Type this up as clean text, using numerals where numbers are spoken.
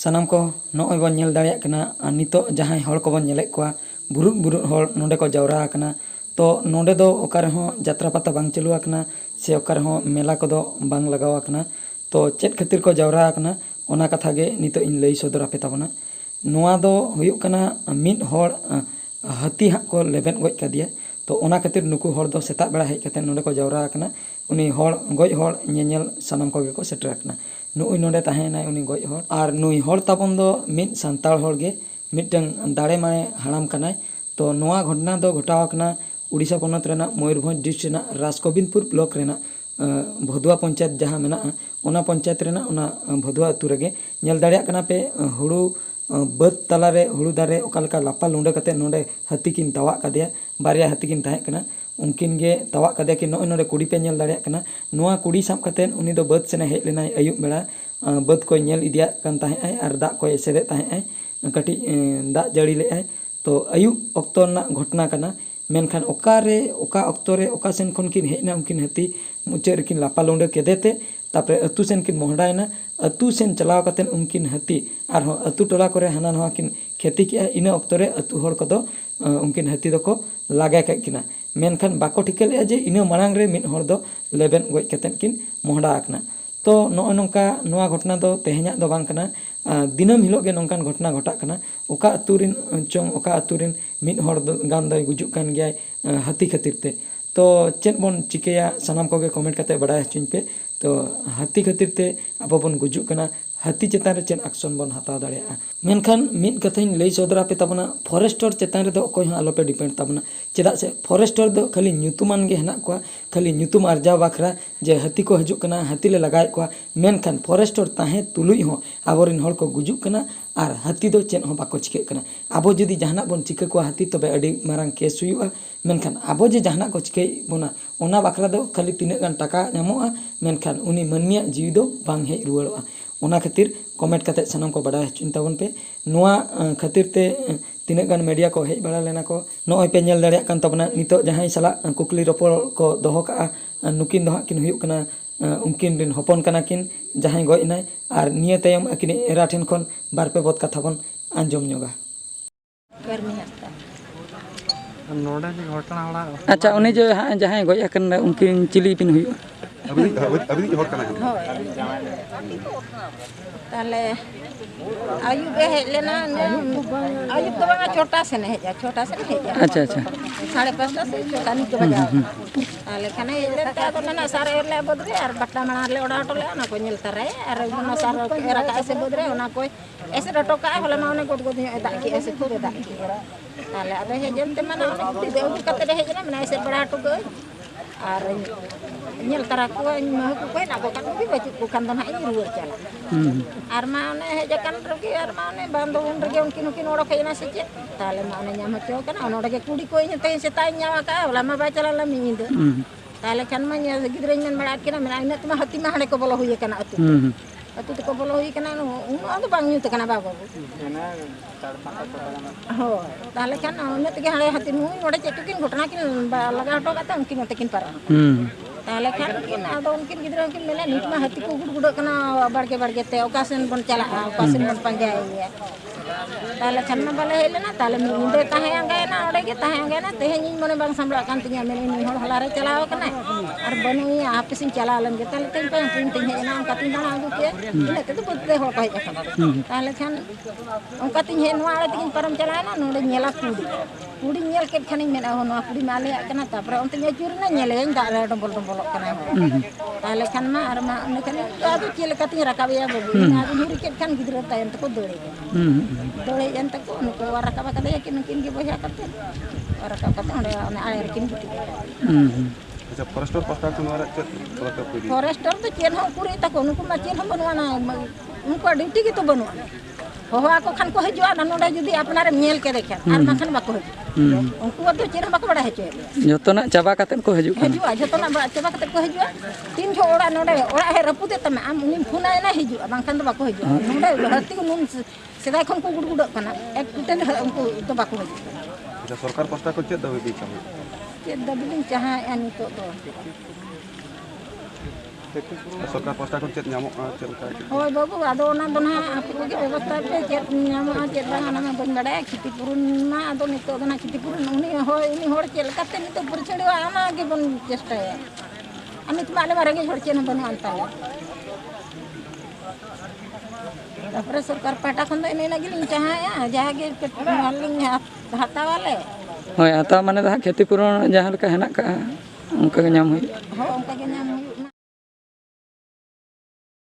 ᱥᱟᱱᱟᱢ ᱠᱚ ᱱᱚᱜᱼᱚᱭ ᱵᱚᱱ ᱧᱮᱞ ᱫᱟᱲᱮᱭᱟᱜ ᱠᱟᱱᱟ ᱱᱤᱛᱚᱜ ᱡᱟᱦᱟᱸᱭ ᱦᱚᱲ ᱠᱚᱵᱚᱱ ᱧᱮᱞᱮᱫ ᱠᱚᱣᱟ ᱵᱩᱨᱩᱫ ᱦᱚᱲ ᱱᱚᱰᱮ ᱠᱚ ᱡᱟᱣᱨᱟ ᱟᱠᱟᱱᱟ। ᱛᱚ ᱱᱚᱰᱮ ᱫᱚ ᱚᱠᱟ ᱨᱮᱦᱚᱸ ᱡᱟᱛᱨᱟ ᱯᱟᱛᱟ ᱵᱟᱝ ᱪᱟᱹᱞᱩ ᱟᱠᱟᱱᱟ ᱥᱮ ᱚᱠᱟ ᱨᱮᱦᱚᱸ ᱢᱮᱞᱟ ᱠᱚᱫᱚ ᱵᱟᱝ ᱞᱟᱜᱟᱣ ᱟᱠᱟᱱᱟ। ᱛᱚ ᱪᱮᱫ ᱠᱷᱟᱹᱛᱤᱨ ᱠᱚ ᱡᱟᱣᱨᱟ ᱟᱠᱟᱱᱟ ᱚᱱᱟ ᱠᱟᱛᱷᱟ ᱜᱮ ᱱᱤᱛᱚᱜ ᱤᱧ ᱞᱟᱹᱭ ᱥᱚᱫᱚᱨ ᱟᱯᱮ ᱛᱟᱵᱚᱱᱟ। ᱱᱚᱣᱟ ᱫᱚ ᱦᱩᱭᱩᱜ ᱠᱟᱱᱟ ᱢᱤᱫ ᱦᱚᱲ ᱦᱟᱹᱛᱤ ᱦᱟᱸᱜ ᱠᱚ ᱞᱮᱵᱮᱫ ᱜᱚᱡ ᱠᱟᱫᱮᱭᱟ। ᱛᱚ ᱚᱱᱟ ᱠᱷᱟᱹᱛᱤᱨ ᱱᱩᱠᱩ ᱦᱚᱲ ᱫᱚ ᱥᱮᱛᱟᱜ ᱵᱮᱲᱟ ᱦᱮᱡ ᱠᱟᱛᱮ ᱱᱚᱰᱮ ᱠᱚ ᱡᱟᱣᱨᱟ ᱟᱠᱟᱱᱟ। उनी हड़ गज हड़ ñeñel सानाम कोगे को सेटर आकना नुई नोडे ताहेनाय उनी गज हड़ आर नुई हड़ ताबन दो मिद सांताल हड़ गे मिदटन दाड़े माने हाड़ाम कनाय। तो नोआ घटना दो घटाव आकना उड़ीसा पोनत रेना मयूरभंज डिस्ट्रिक्ट रेना राजगोविंदपुर ब्लॉक रेना भदुआ पंचायत जहाँ मेना ओना पंचायत रेना ओना भदुआ अतु रेगे ñel दाड़िया कना पे हुड़ू बद तलारे हुड़ू दारे ओकालका लापा लुंडे कते नोडे हाथी किन तावा कादेया बारिया हाथी किन ताहे कना उनकिन गे तावा कादे कि नोय नोडे कुड़ी पे ñel दाड़िया कना नोआ कुड़ी साब कते उनी दो बद सेने हेज लेनाय अयुब बेड़ा बद को ñel इदिया कन ताहे आय आर दा को एसेदे ताहे आय कटी दा जड़ी ले आय। तो अयुब अक्तो ना घटना कना मेनखान ओकारे ओका अक्तोरे ओका सेन खन किन हेजना उनकिन हाथी मुचे रेकिन लापा लुंडे केदेते तापरे अतु सेन किन मोहडायना अतु सेन चलाव कते उनकिन हाथी आर अतु टोला करे हाना नोआ किन खेती के इना अक्तोरे अतु हड़ कदो उनकिन हाथी दो को लागा के किना मेनखान बाको ठिकेले जे इना मांग रे मिद हड़ दो लेबेन गज कते किन मोहडा आकना। तो नोय नोंका नोआ घटना दो तेहेñा दो बांग कना दिनम हिलोग गे नोंकान घटना घटा कना ओका अतुरिन चोंग ओका अतुरिन मिद हड़ गान दो गुजुक कान गया हाथी खातिर ते। तो चेद बन चिकेया सानाम कोगे कमेंट कते बड़ाय हचुኝ पे। तो हाथी खातिर ते आबो बन गुजुक कना हाथी चेतान रे चेद एक्शन बन हताव दाड़िया मेनखान मिद कथाኝ लई सदरा पे ताबना फॉरेस्टर चेतान रे दो अकोय हं आलोपे डिपेंड ताबना चेदा से फॉरेस्टर दो खाली ᱧᱩᱛᱩᱢᱟᱱ गे हेना कोआ खाली ᱧᱩᱛᱩᱢ अर्जाव बाखरा जे हाथी को हजुक कना हाथी ले लगाय कोआ मेनखान फॉरेस्टर ताहे तुलुई हं आबोरिन हड़ को गुजुक कना आर हाथी दो चेद हं बाको चिके कना। आबो जदि जहाना बन चिके कोआ हाथी तबे अडी मारांग केस हुयुआ मेनखान आबो जे जहाना को चिके बोना ओना बाखरा दो खाली तिनाग गान टाका ᱧᱟᱢᱚᱜᱼᱟ मेनखान उनी मानमिया जीवी दो बांग हेज रुवाड़ोआ। ओना खातिर कमेंट कते सानाम को बड़ाय हचुኝ ताबन पे नोआ खातिर ते तिनाग गान मीडिया को हेज बड़ा लेना को नोय पे ñel दाड़िया कान ताबना नितो जहां सला कुकली रोपड़ को दोहो का नुकिन दो किन हुयुक कना उनकिन रिन हपन कना किन जहां गज नाय आर निया तायम अकिन एरा ठेन खन बार पे बद कथा बन आंजम ñoगा। अच्छा उनी जो जहां गज अकन उनकिन चिली पिन हुयुक अभी हड़ कना ताले आयुब हेज लेना आयुब तो बंगा छोटा से नहीं हेजा छोटा से नहीं हेजा। अच्छा अच्छा 5:30 से छोटा नहीं के बजा ताले खाना हेज लेता तो मैंने सारे ले बदरे और बट्टा मना ले ओडा टोले ना को ñel तरे और उना सारे एरा का ऐसे बदरे ना कोई ऐसे टोका हले माने गोद गोद दा की ऐसे खूब दा की ताले अब हेजन ते मना दे उड़ कते हेज ना मैंने ऐसे बड़ा टुक और ñel tara ko ma ko na ko kan bi baju ko kan dan hayi ruwer cala ar ma ne heja kan rogi ar ma ne bando un rege ukin oro kayna seje tale ma ne nyama cho kan ono rege kudi ko nya te setai nyawa ka la ma ba cala la minda tale kan ma nya gidre nyen mara kina me na tuma hati ma hane ko bolo huye kana atu atu ko bolo huye kana no adu bang nyu te kana ba babu हो ताले kan ने te hale hati nu ode cetukin घटना किन लगा हटो का उनकिन तेकिन पारा ताले kan किन आदो उनकिन गिदरा उनकिन मेला नीट में हाथी को गुड़ गुड़ कना बाड़के बाड़के ते ओकासन बन चला ओकासन बन पंजाय ताले kan ना बाले हेलेना ताले मिंदे ताहे आंगायना ओडे के ताहे आंगायना तेहेñ इन मने बांग सामला कान तिया मेले नि हड़ हला रे चलाव कना और बनुई आपिसिन चला लन गे ताले तेन पे तिन हेना उनका तिन दाना आगु के इने के तो बदले हड़ कहि ताले kan उनका तिन हे नोआ रे तिन परम चलाना नोडे ñela कुड़ी ñel के खानी मेना हो नोआ कुड़ी माले कना तापर उनते ñajurना ñele दा रे डबल डबल कना ताले kan ma ar ma ने kan आदु चेल कति रकाब या बबु आदु हुरी के kan गिदरा तायन तो दोड़े दोड़े जन तक उनको रकाब कते या किन के बजा करते रकाब कते ओंडे आले किन बुटी अच्छा फॉरेस्टर पास्ता को नोरा फॉरेस्टर तो चेन हो पूरी तक उनको मा चेन हो बनवाना उनको ड्यूटी की तो बनवाना हो को खान को हजुआ ना नोडे जदी अपना रे ñel के देखे आर माखन बाको हजु उनको तो चेन बाको बड़ा हेचे जतना चाबा कतेन को हजु जतना चाबा कते को हजुआ तीन छो ओड़ा नोडे ओड़ा हे रपुते तमे आम उनी फुना ना हजु बांखान तो बाको हजु नोडे हती को नुन सेदाय खन को गुड़ कना एक टुटेन उनको तो बाको हजु। अच्छा सरकार पास्ता को चेद दबे दी चेद दबे चाहा यानी तो सरकार पास्टा खन चेत ᱧᱟᱢᱚᱜᱼᱟ ᱪᱮᱫ ᱞᱮᱠᱟ ᱦᱳᱭ ᱵᱟᱹᱵᱩ ᱟᱫᱚ ᱚᱱᱟ ᱫᱚ ᱱᱟᱦᱟᱜ ᱟᱯᱮ ᱠᱚᱜᱮ ᱵᱮᱵᱚᱥᱛᱷᱟ ᱯᱮ ᱪᱮᱫ ᱧᱟᱢᱚᱜᱼᱟ ᱪᱮᱫ ᱵᱟᱝ ᱚᱱᱟ ᱢᱟ ᱵᱟᱹᱧ ᱵᱟᱲᱟᱭᱟ ᱠᱷᱤᱛᱤ ᱯᱩᱨᱚᱱ ᱢᱟ ᱟᱫᱚ ᱱᱤᱛᱚᱜ ᱫᱚ ᱱᱟᱦᱟᱜ ᱠᱷᱤᱛᱤ ᱯᱩᱨᱚᱱ ᱩᱱᱤ ᱦᱚᱲ ᱪᱮᱫ ᱞᱮᱠᱟᱛᱮ ᱱᱤᱛᱚᱜ ᱯᱚᱨᱤᱪᱟᱹᱲᱤᱜᱼᱟ ᱚᱱᱟ ᱜᱮᱵᱚᱱ ᱪᱮᱥᱴᱟᱭᱟ ᱟᱨ ᱱᱤᱛ ᱢᱟ ᱟᱞᱮ ᱢᱟ ᱨᱮᱸᱜᱮᱡ ᱦᱚᱲ ᱪᱮᱫ ᱦᱚᱸ ᱵᱟᱹᱱᱩᱜ ᱟᱱ ᱛᱟᱞᱮ ᱛᱟᱨᱯᱚᱨᱮ ᱥᱚᱨᱠᱟᱨ ᱯᱟᱦᱴᱟ ᱠᱷᱚᱱ ᱫᱚ ᱮᱱᱮ ᱤᱱᱟᱹ ᱜᱮᱞᱤᱧ ᱪᱟᱦᱟᱭᱟ ᱡᱟᱦᱟᱸ ᱜᱮ ᱞᱤᱧ ᱦᱟᱛᱟᱣᱟᱞᱮ ᱦᱳᱭ ᱦᱟᱛᱟᱣ ᱢᱟᱱᱮ ᱫᱚ ᱦᱟᱸᱜ ᱠᱷᱮᱛᱤ ᱯᱩᱨᱚᱱ ᱡᱟᱦᱟᱸ ᱞᱮᱠᱟ ᱦᱮᱱᱟᱜ ᱠᱟᱜᱼᱟ ᱚᱱᱠᱟ ᱜᱮ ᱧᱟᱢ ᱦᱩᱭᱩᱜᱼᱟ ᱦᱳᱭ ᱚᱱᱠᱟ ᱜᱮ ᱧᱟᱢ ᱦᱩᱭᱩᱜᱼᱟ